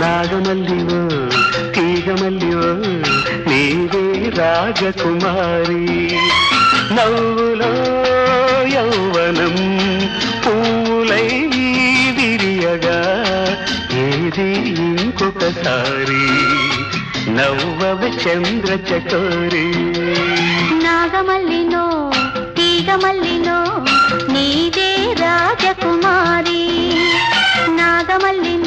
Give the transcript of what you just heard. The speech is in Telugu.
నాగమల్లివో తీగమల్లివో నీవే రాజకుమారి నవ్వులో యౌవనం పూలై విరియగా ఏది ఇంకొకసారి నవ్వవ చంద్ర చకోరి నాగమల్లినో తీగమల్లినో నీదే రాజకుమారి నాగమల్లినో